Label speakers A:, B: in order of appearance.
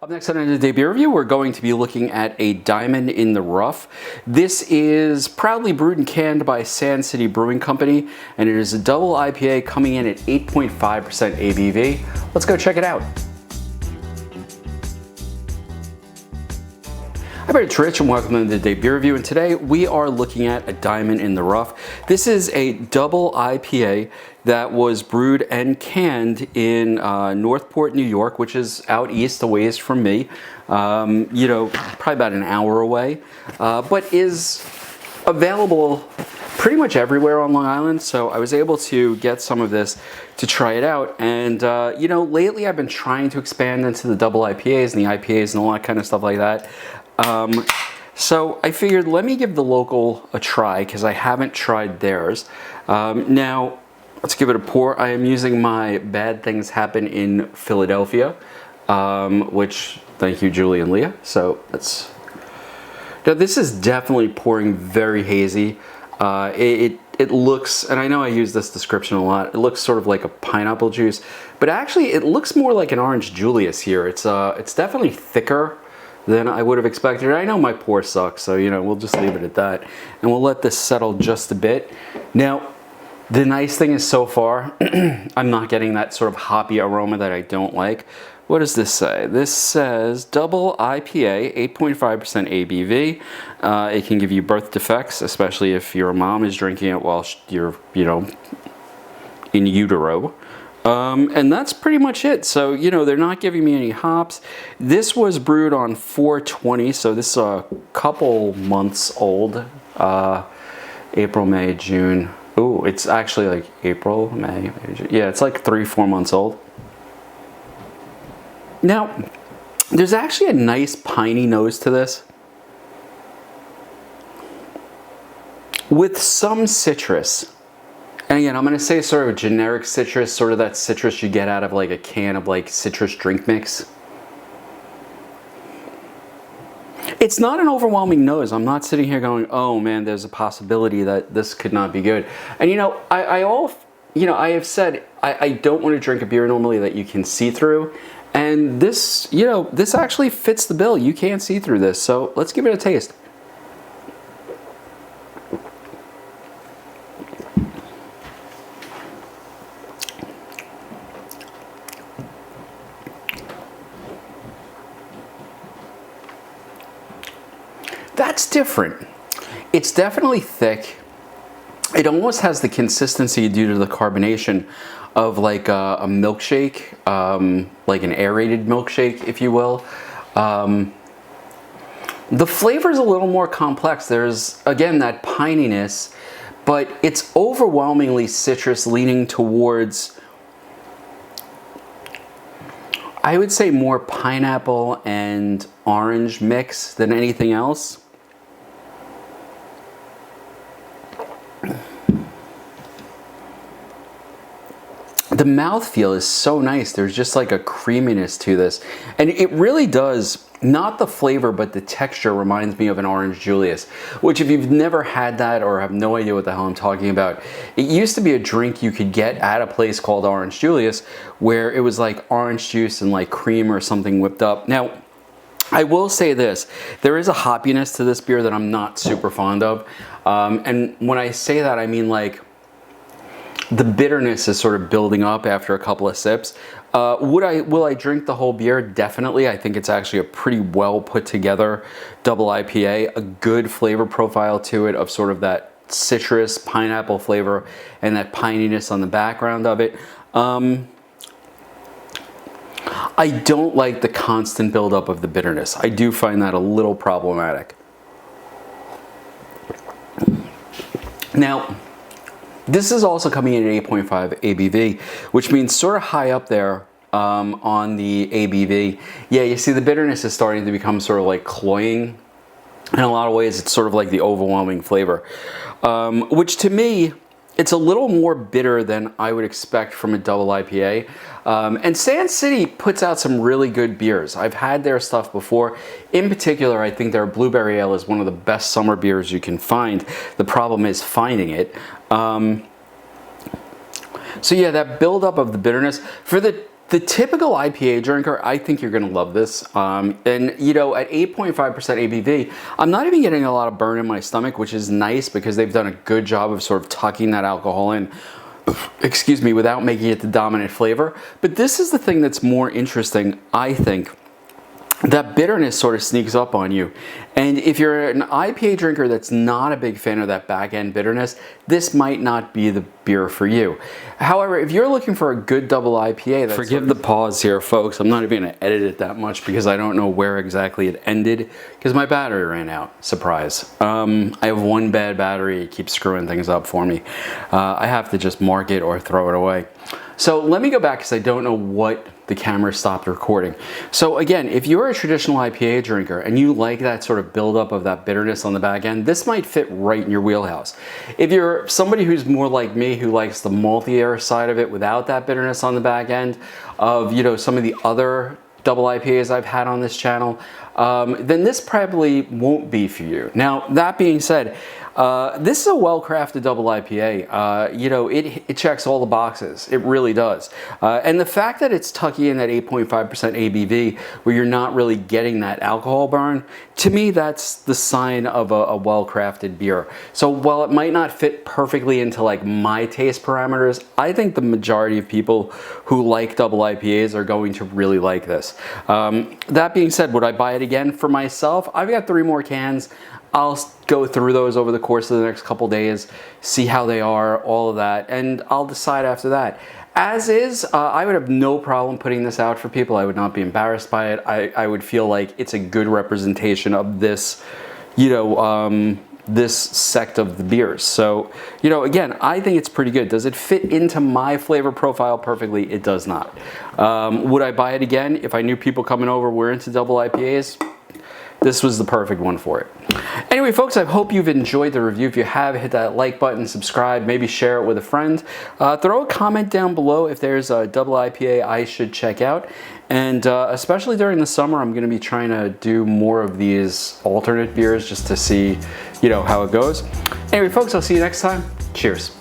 A: Up next on today's beer review, we're going to be looking at a Diamond in the Rough. This is proudly brewed and canned by Sand City Brewing Company, and it is a double IPA coming in at 8.5% ABV. Let's go check it out. Hi, it's Rich and welcome to today's beer review, and today we are looking at a Diamond in the Rough. This is a double IPA that was brewed and canned in Northport, New York, which is out east a ways from me, probably about an hour away, but is available pretty much everywhere on Long Island. So I was able to get some of this to try it out. And, lately I've been trying to expand into the double IPAs and the IPAs and all that kind of stuff like that. So I figured, let me give the local a try because I haven't tried theirs. Now, let's give it a pour. I am using my Bad Things Happen in Philadelphia, which, thank you, Julie and Leah. So now this is definitely pouring very hazy. It looks, and I know I use this description a lot, it looks sort of like a pineapple juice, but actually it looks more like an Orange Julius here. It's definitely thicker than I would have expected. I know my pour sucks, so we'll just leave it at that. And we'll let this settle just a bit. Now, the nice thing is so far, I'm not getting that sort of hoppy aroma that I don't like. What does this say? This says double IPA, 8.5% ABV. It can give you birth defects, especially if your mom is drinking it while you're, in utero. And that's pretty much it. So, they're not giving me any hops. This was brewed on 4/20, so this is a couple months old. April, May, June. Ooh, it's actually like April, May, June. Yeah, it's like 3-4 months old. Now, there's actually a nice piney nose to this, with some citrus. And again, I'm going to say sort of generic citrus, sort of that citrus you get out of like a can of like citrus drink mix. It's not an overwhelming nose. I'm not sitting here going, oh man, there's a possibility that this could not be good. And I have said I don't want to drink a beer normally that you can see through. And this, this actually fits the bill. You can't see through this. So let's give it a taste. That's different. It's definitely thick. It almost has the consistency due to the carbonation of like a milkshake, like an aerated milkshake, if you will. The flavor's a little more complex. There's, again, that pininess, but it's overwhelmingly citrus, leaning towards, I would say, more pineapple and orange mix than anything else. The mouthfeel is so nice. There's just like a creaminess to this. And it really does, not the flavor, but the texture reminds me of an Orange Julius, which if you've never had that or have no idea what the hell I'm talking about, it used to be a drink you could get at a place called Orange Julius where it was like orange juice and like cream or something whipped up. Now, I will say this, there is a hoppiness to this beer that I'm not super fond of. And when I say that, I mean like, the bitterness is sort of building up after a couple of sips. Will I drink the whole beer? Definitely. I think it's actually a pretty well put together double IPA, a good flavor profile to it of sort of that citrus pineapple flavor and that pininess on the background of it. I don't like the constant buildup of the bitterness. I do find that a little problematic. Now, this is also coming in at 8.5 ABV, which means sort of high up there on the ABV. Yeah, you see the bitterness is starting to become sort of like cloying. In a lot of ways, it's sort of like the overwhelming flavor, which to me, it's a little more bitter than I would expect from a double IPA. And Sand City puts out some really good beers. I've had their stuff before. In particular, I think their Blueberry Ale is one of the best summer beers you can find. The problem is finding it. So yeah, that buildup of the bitterness. For the The typical IPA drinker, I think you're gonna love this. And you know, at 8.5% ABV, I'm not even getting a lot of burn in my stomach, which is nice because they've done a good job of sort of tucking that alcohol in, excuse me, without making it the dominant flavor. But this is the thing that's more interesting, I think. That bitterness sort of sneaks up on you. And if you're an IPA drinker that's not a big fan of that back end bitterness, this might not be the beer for you. However, if you're looking for a good double IPA, that's forgive the pause here, folks. I'm not even gonna edit it that much because I don't know where exactly it ended because my battery ran out. Surprise. I have one bad battery. It keeps screwing things up for me. I have to just mark it or throw it away. So let me go back because I don't know what the camera stopped recording. So again, if you're a traditional IPA drinker and you like that sort of buildup of that bitterness on the back end, this might fit right in your wheelhouse. If you're somebody who's more like me, who likes the maltier side of it without that bitterness on the back end of, you know, some of the other double IPAs I've had on this channel, then this probably won't be for you. Now, that being said, this is a well-crafted double IPA. You know, it checks all the boxes. It really does. And the fact that it's tucking in at 8.5% ABV, where you're not really getting that alcohol burn, to me, that's the sign of a well-crafted beer. So while it might not fit perfectly into like my taste parameters, I think the majority of people who like double IPAs are going to really like this. That being said, would I buy it again for myself? I've got 3 more cans. I'll go through those over the course of the next couple days, see how they are, all of that, and I'll decide after that. As is, I would have no problem putting this out for people. I would not be embarrassed by it. I would feel like it's a good representation of this, you know, this sect of the beers. So, you know, again, I think it's pretty good. Does it fit into my flavor profile perfectly? It does not. Would I buy it again if I knew people coming over were into double IPAs? This was the perfect one for it. Anyway, folks, I hope you've enjoyed the review. If you have, hit that like button, subscribe, maybe share it with a friend. Throw a comment down below if there's a double IPA I should check out. And especially during the summer, I'm gonna be trying to do more of these alternate beers just to see, you know, how it goes. Anyway, folks, I'll see you next time. Cheers.